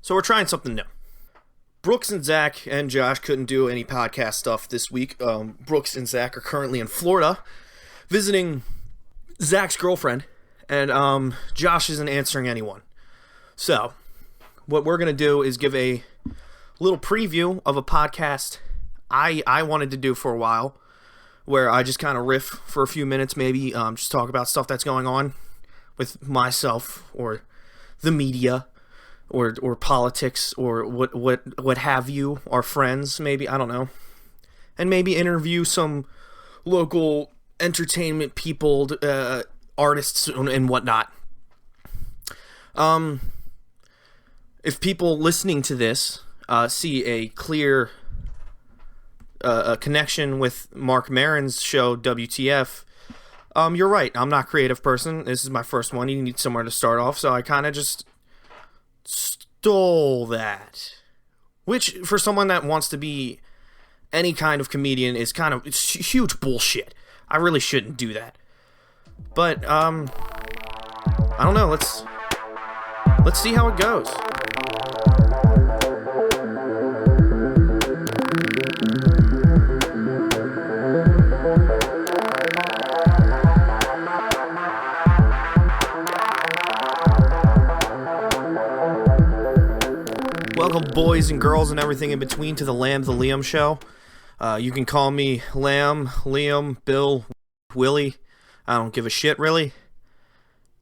So we're trying something new. Brooks and Zach and Josh couldn't do any podcast stuff this week. Brooks and Zach are currently in Florida visiting Zach's girlfriend, and Josh isn't answering anyone. So what we're going to do is give a little preview of a podcast I wanted to do for a while, where I just kind of riff for a few minutes, maybe just talk about stuff that's going on with myself or the media or politics or what have you, our friends, maybe, I don't know. And maybe interview some local entertainment people, artists and whatnot. If people listening to this see a clear a connection with Mark Maron's show, WTF, you're right. I'm not a creative person. This is my first one. You need somewhere to start off, so I kind of just stole that. Which, for someone that wants to be any kind of comedian, is kind of huge bullshit. I really shouldn't do that. But, I don't know. Let's see how it goes. Welcome, boys and girls and everything in between, to the Lamb the Liam show. You can call me Lamb, Liam, Bill, Willie. I don't give a shit, really.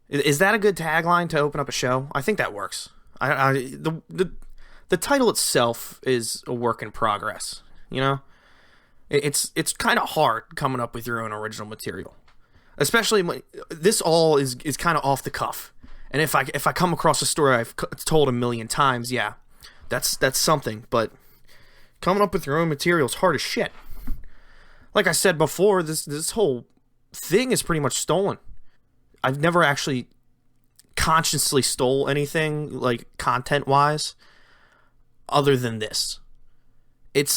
Is that a good tagline to open up a show? I think that works. The title itself is a work in progress, you know? It's kind of hard coming up with your own original material. Especially when this all is kind of off the cuff. And if I come across a story I've told a million times, yeah, that's something. But coming up with your own material is hard as shit. Like I said before, this whole thing is pretty much stolen. I've never actually consciously stole anything, like, content-wise, other than this. It's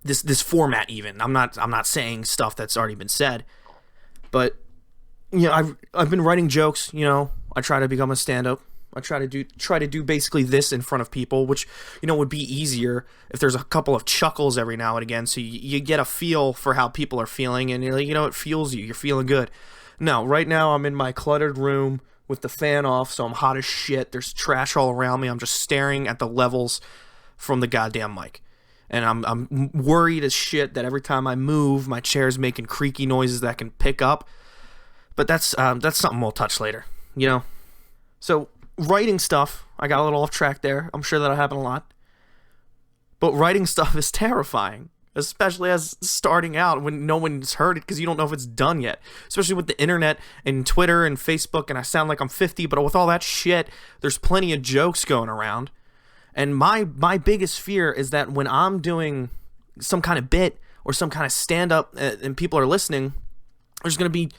this format even. I'm not saying stuff that's already been said, but you know, I've been writing jokes, you know. I try to become a stand-up. I try to do basically this in front of people, which, you know, would be easier if there's a couple of chuckles every now and again, so you get a feel for how people are feeling, and you're like, you know, it fuels you. You're feeling good. No, right now I'm in my cluttered room with the fan off, so I'm hot as shit. There's trash all around me. I'm just staring at the levels from the goddamn mic. And I'm worried as shit that every time I move, my chair's making creaky noises that I can pick up. But that's something we'll touch later, you know? So, writing stuff, I got a little off track there. I'm sure that'll happen a lot. But writing stuff is terrifying, especially as starting out when no one's heard it, because you don't know if it's done yet. Especially with the internet and Twitter and Facebook, and I sound like I'm 50, but with all that shit, there's plenty of jokes going around. And my biggest fear is that when I'm doing some kind of bit or some kind of stand-up and people are listening, there's going to be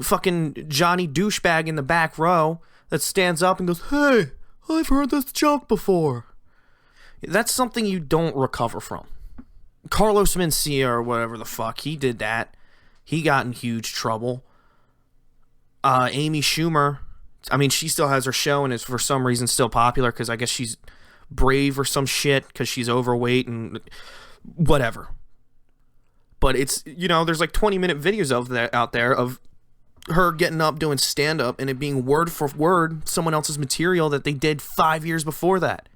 fucking Johnny douchebag in the back row that stands up and goes, "Hey, I've heard this joke before." That's something you don't recover from. Carlos Mencia or whatever the fuck, he did that. He got in huge trouble. Amy Schumer, I mean, she still has her show and is for some reason still popular because I guess she's brave or some shit because she's overweight and whatever. But it's, you know, there's like 20-minute videos of that out there of her getting up doing stand-up and it being word for word someone else's material that they did 5 years before that.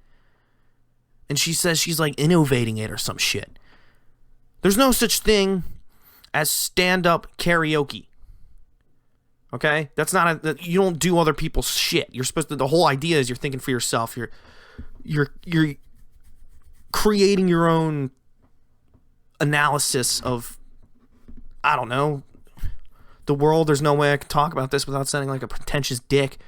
And she says she's like innovating it or some shit. There's no such thing as stand-up karaoke. Okay? That's not you don't do other people's shit. You're supposed to, the whole idea is you're thinking for yourself. You're creating your own analysis of, I don't know, the world. There's no way I can talk about this without sounding like a pretentious dick.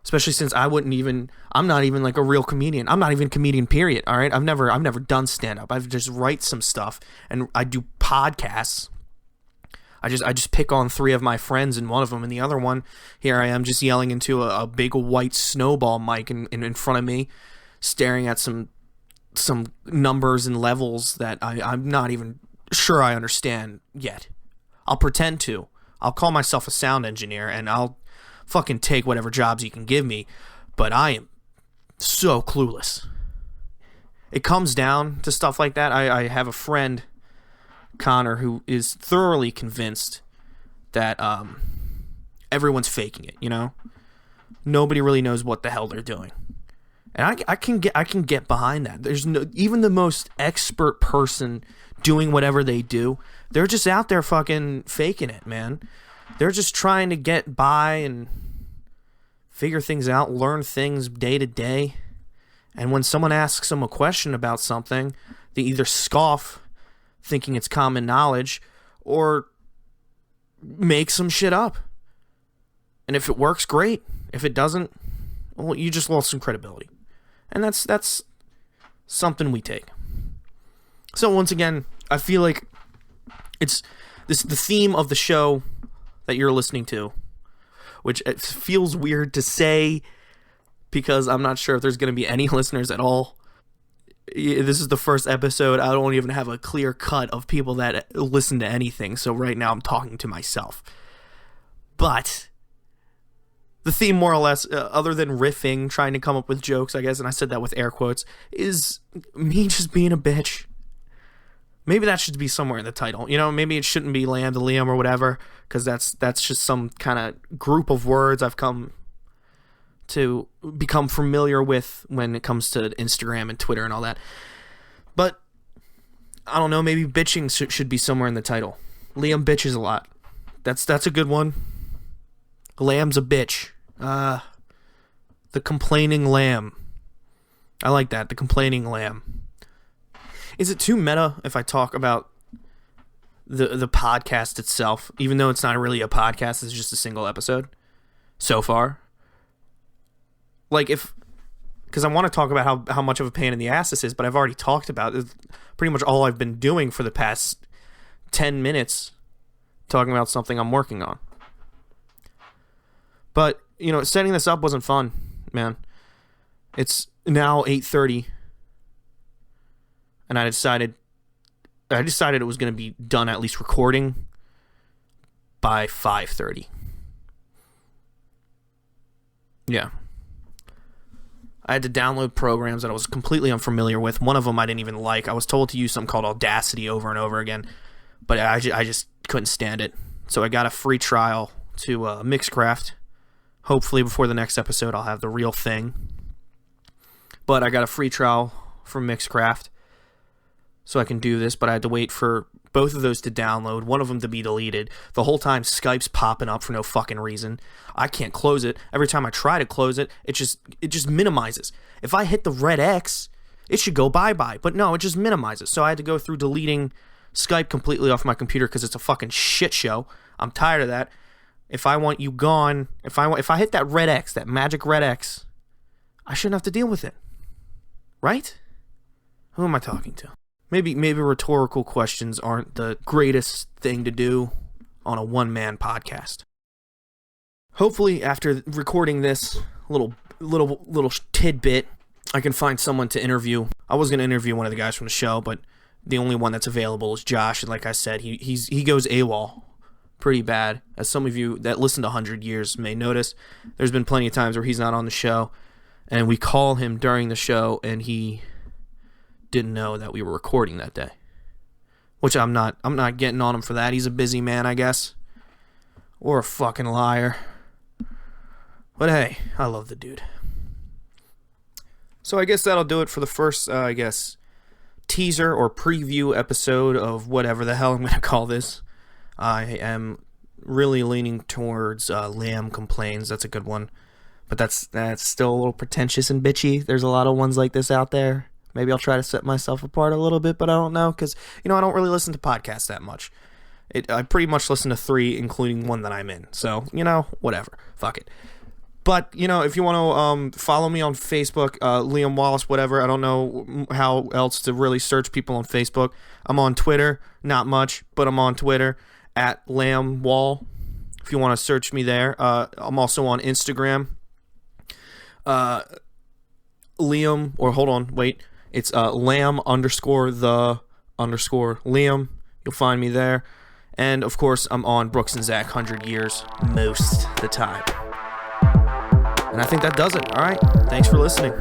Especially since I'm not even like a real comedian. I'm not even a comedian, period. All right? I've never done stand-up. I've just write some stuff and I do podcasts. I just pick on 3 of my friends in one of them, and the other one, here I am just yelling into a big white snowball mic in front of me, staring at some numbers and levels that I'm not even sure I understand yet. I'll pretend to. I'll call myself a sound engineer, and I'll fucking take whatever jobs you can give me, but I am so clueless. It comes down to stuff like that. I have a friend, Connor, who is thoroughly convinced that everyone's faking it, you know? Nobody really knows what the hell they're doing. And I can get behind that. There's no, even the most expert person doing whatever they do, they're just out there fucking faking it, man. They're just trying to get by and figure things out, learn things day to day. And when someone asks them a question about something, they either scoff, thinking it's common knowledge, or make some shit up. And if it works, great. If it doesn't, well, you just lost some credibility. And that's something we take. So once again, I feel like it's the theme of the show that you're listening to, which it feels weird to say because I'm not sure if there's going to be any listeners at all. This is the first episode. I don't even have a clear cut of people that listen to anything. So right now I'm talking to myself. But the theme, more or less, other than riffing, trying to come up with jokes, I guess, and I said that with air quotes, is me just being a bitch. Maybe that should be somewhere in the title. You know, maybe it shouldn't be Lamb to Liam or whatever, because that's just some kind of group of words I've come to become familiar with when it comes to Instagram and Twitter and all that. But, I don't know, maybe bitching should be somewhere in the title. Liam bitches a lot. That's a good one. Lamb's a bitch. The complaining lamb. I like that, the complaining lamb. Is it too meta if I talk about the podcast itself, even though it's not really a podcast, it's just a single episode so far? Like, because I want to talk about how much of a pain in the ass this is, but I've already talked about it. Pretty much all I've been doing for the past 10 minutes, talking about something I'm working on. But, you know, setting this up wasn't fun, man. It's now 8:30, and I decided it was going to be done, at least recording, by 5:30. Yeah. I had to download programs that I was completely unfamiliar with. One of them I didn't even like. I was told to use something called Audacity over and over again, but I just couldn't stand it. So I got a free trial to Mixcraft. Hopefully before the next episode I'll have the real thing. But I got a free trial from Mixcraft so I can do this, but I had to wait for both of those to download, one of them to be deleted. The whole time Skype's popping up for no fucking reason. I can't close it. Every time I try to close it, it just minimizes. If I hit the red X, it should go bye-bye, but no, it just minimizes. So I had to go through deleting Skype completely off my computer because it's a fucking shit show. I'm tired of that. If I want you gone, if I hit that red X, that magic red X, I shouldn't have to deal with it. Right? Who am I talking to? Maybe rhetorical questions aren't the greatest thing to do on a one-man podcast. Hopefully, after recording this little tidbit, I can find someone to interview. I was going to interview one of the guys from the show, but the only one that's available is Josh, and like I said, he goes AWOL pretty bad. As some of you that listen to 100 Years may notice, there's been plenty of times where he's not on the show, and we call him during the show, and he didn't know that we were recording that day. Which I'm not getting on him for that. He's a busy man, I guess. Or a fucking liar. But hey, I love the dude. So I guess that'll do it for the first, teaser or preview episode of whatever the hell I'm going to call this. I am really leaning towards Lamb Complains. That's a good one. But that's still a little pretentious and bitchy. There's a lot of ones like this out there. Maybe I'll try to set myself apart a little bit, but I don't know, because, I don't really listen to podcasts that much. I pretty much listen to 3, including one that I'm in. So, whatever. Fuck it. But, if you want to follow me on Facebook, Liam Wallace, whatever, I don't know how else to really search people on Facebook. I'm on Twitter, not much, but I'm on Twitter, at LambWall, if you want to search me there. I'm also on Instagram. Liam, or hold on, wait. It's Lamb_the_Liam. You'll find me there. And, of course, I'm on Brooks and Zach 100 Years most of the time. And I think that does it. All right. Thanks for listening.